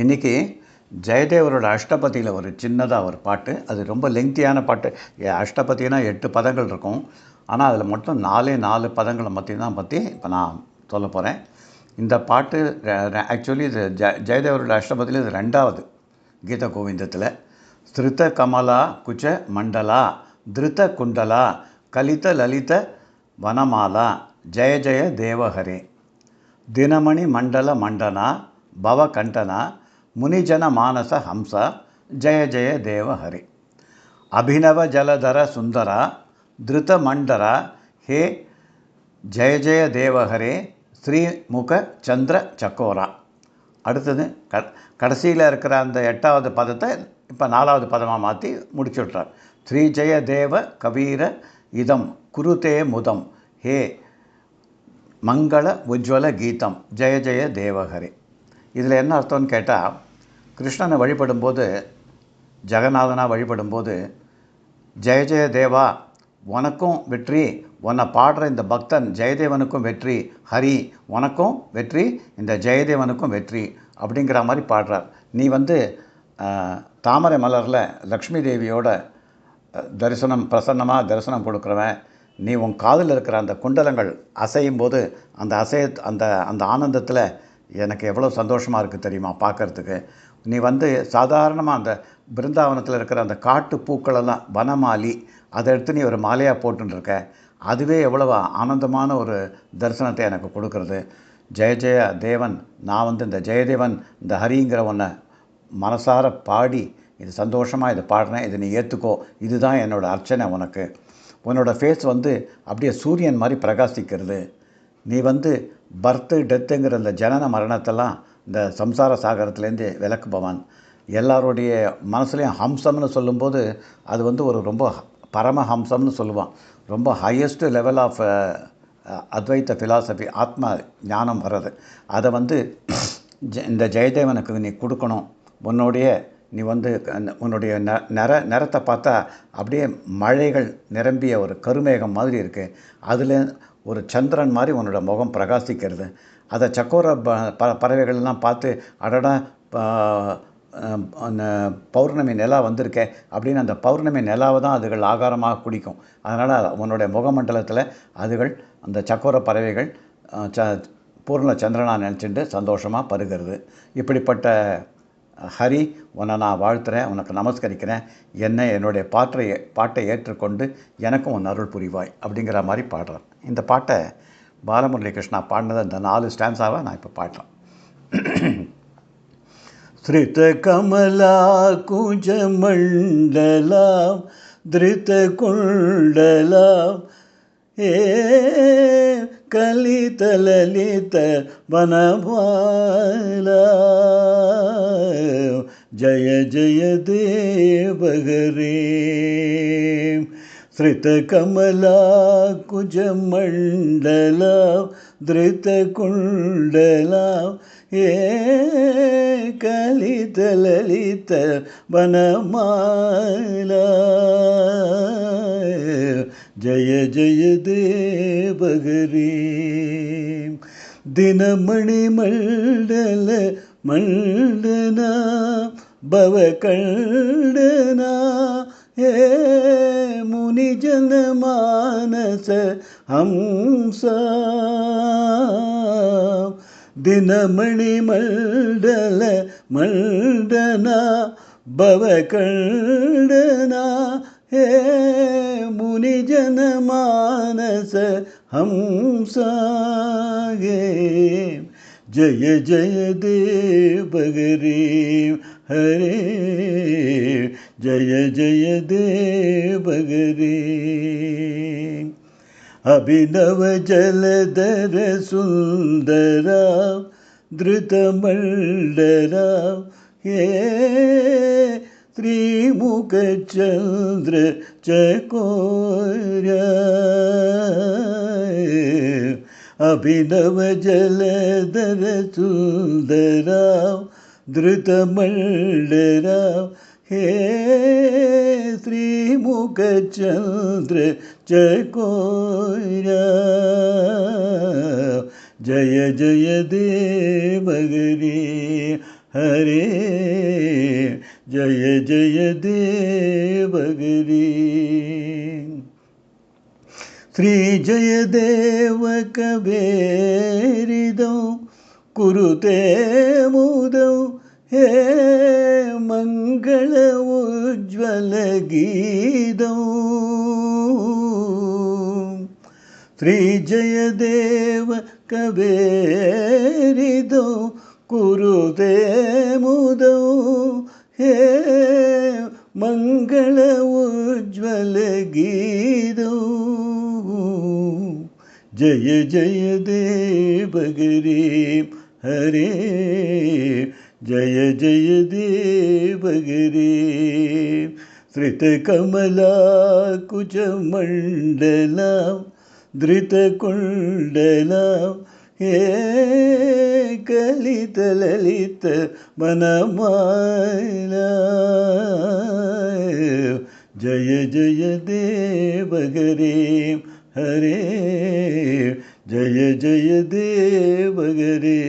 இன்றைக்கி ஜெயதேவரோட அஷ்டபதியில் ஒரு சின்னதாக ஒரு பாட்டு, அது ரொம்ப லெங்க்தியான பாட்டு. அஷ்டபதினா 8 பதங்கள் இருக்கும். ஆனால் அதில் மட்டும் 4 பதங்களை பற்றி இப்போ நான் சொல்ல போகிறேன். இந்த பாட்டு ஆக்சுவலி இது ஜெயதேவரோட அஷ்டபதியில் இது 2வது கீத கோவிந்தத்தில். ஸ்ருத கமலா குச்ச மண்டலா திருத குண்டலா கலித லலித வனமாலா ஜெய ஜெய தேவஹரே தினமணி மண்டல மண்டனா பவகண்டனா முனிஜன மானச ஹம்ச ஜெய ஜெய தேவஹரே அபினவ ஜலதர சுந்தரா திருத மண்டரா ஹே ஜெய ஜெய தேவஹரே ஸ்ரீமுக சந்திர சக்கோரா. அடுத்தது கடைசியில் இருக்கிற அந்த 8வது பதத்தை இப்போ 4வது பதமாக மாற்றி முடிச்சு விட்றார். ஸ்ரீ ஜெய தேவ கபீர இதம் குருதே முதம் ஹே மங்கள உஜ்வல கீதம் ஜெய ஜெய தேவஹரே. இதில் என்ன அர்த்தம்னு கேட்டால், கிருஷ்ணனை வழிபடும்போது, ஜெகநாதனாக வழிபடும்போது, ஜெய ஜெய தேவா உனக்கும் வெற்றி, உன்னை பாடுற இந்த பக்தன் ஜெயதேவனுக்கும் வெற்றி, ஹரி உனக்கும் வெற்றி, இந்த ஜெயதேவனுக்கும் வெற்றி அப்படிங்கிற மாதிரி பாடுறார். நீ தாமரை மலரில் லக்ஷ்மி தேவியோட பிரசன்னமாக தரிசனம் கொடுக்குறவன். நீ உன் காதில் இருக்கிற அந்த குண்டலங்கள் அசையும் போது அந்த அந்த ஆனந்தத்தில் எனக்கு எவ்வளோ சந்தோஷமாக இருக்குது தெரியுமா பார்க்குறதுக்கு. நீ சாதாரணமாக அந்த பிருந்தாவனத்தில் இருக்கிற அந்த காட்டு பூக்களெல்லாம் வனமாலி, அதை எடுத்து நீ ஒரு மாலையாக போட்டுருக்க. அதுவே எவ்வளோ ஆனந்தமான ஒரு தரிசனத்தை எனக்கு கொடுக்கறது. ஜெய ஜெய தேவன், நான் இந்த ஜெயதேவன் இந்த ஹரிங்கிற ஒன்றை மனசார பாடி இது சந்தோஷமாக இதை பாடுறேன், இதை நீ ஏற்றுக்கோ, இதுதான் என்னோடய அர்ச்சனை உனக்கு. உன்னோட ஃபேஸ் அப்படியே சூரியன் மாதிரி பிரகாசிக்கிறது. நீ பர்த்து டெத்துங்கிற இந்த ஜனன மரணத்தெல்லாம் இந்த சம்சார சாகரத்துலேருந்து விலக்குபவன். எல்லாருடைய மனசுலேயும் ஹம்சம்னு சொல்லும்போது அது ஒரு ரொம்ப பரமஹம்சம்னு சொல்லுவான். ரொம்ப ஹையஸ்ட் லெவல் ஆஃப் அத்வைத்த ஃபிலாசபி, ஆத்ம ஞானம் வர்றது. அதை இந்த ஜெயதேவனுக்கு நீ கொடுக்கணும். நீ உன்னுடைய நிறத்தை பார்த்தா அப்படியே மழைகள் நிரம்பிய ஒரு கருமேகம் மாதிரி இருக்குது. அதில் ஒரு சந்திரன் மாதிரி உன்னோட முகம் பிரகாசிக்கிறது. அதை சக்கோர பறவைகள்லாம் பார்த்து அடடா பௌர்ணமி நிலா வந்திருக்கே அப்படின்னு அந்த பௌர்ணமி நிலாவை தான் அதுகள் ஆகாரமாக குடிக்கும். அதனால் உன்னுடைய முகமண்டலத்தில் அதுகள் அந்த சக்கோர பறவைகள் பூர்ண சந்திரனாக நினச்சிட்டு சந்தோஷமாக பருகிறது. இப்படிப்பட்ட ஹரி, உன்னை நான் வாழ்த்துறேன், உனக்கு நமஸ்கரிக்கிறேன், என்னுடைய பாட்டை ஏற்றுக்கொண்டு எனக்கும் உன் அருள் புரிவாய் அப்படிங்கிற மாதிரி பாடுறார். இந்த பாட்டை பாலமுரளி கிருஷ்ணா பாடினதை இந்த 4 ஸ்டான்ஸாவை நான் இப்போ பாடுறேன். ஸ்ருத கமலா குஜ மண்டலா திருத குண்டலா ஏ கலித லலித வனமாலா ஜய ஜய தேவஹரே ஸ்ருத கமலா குஜ மண்டலா திருத குண்டலா ஏ கலித லலித வனமாலா ஜய ஜய தேவஹரே தினமணி மண்டல மண்டனா பவகண்டனா ஹே முனிஜன மானச ஹம்சா தினமணி மண்டல மண்டனா பவகண்டனா ஹே முனிஜன மானச ஹம்சா ஜய ஜய தேவஹரே ஹரே ஜய ஜய தேவஹரே அபினவ ஜலதர சுந்தரா திருத மண்டரா ஹே ஸ்ரீமுக சந்திர சக்கோரா அபினவ ஜலதர சுந்தரா திருத மண்டரா ஹே ஸ்ரீமுக சந்திர சக்கோரா जय जय देवगिरी हरे जय जय देवगिरि श्री जयदेव कबेरिदौ कुरुते मुदौ हे मंगल उज्ज्वल गीतौ श्री जयदेव कबेरिदौ कुरुते मुदौ हे मंगल उज्ज्वल गीतौ जय जय देवगिरि हरे जय जय देवगिरि श्रितकमलाकुचमण्डला धृतकुण्डला हे कलितललित मनमाला जय जय देवगिरि हरे जय जय देवगिरि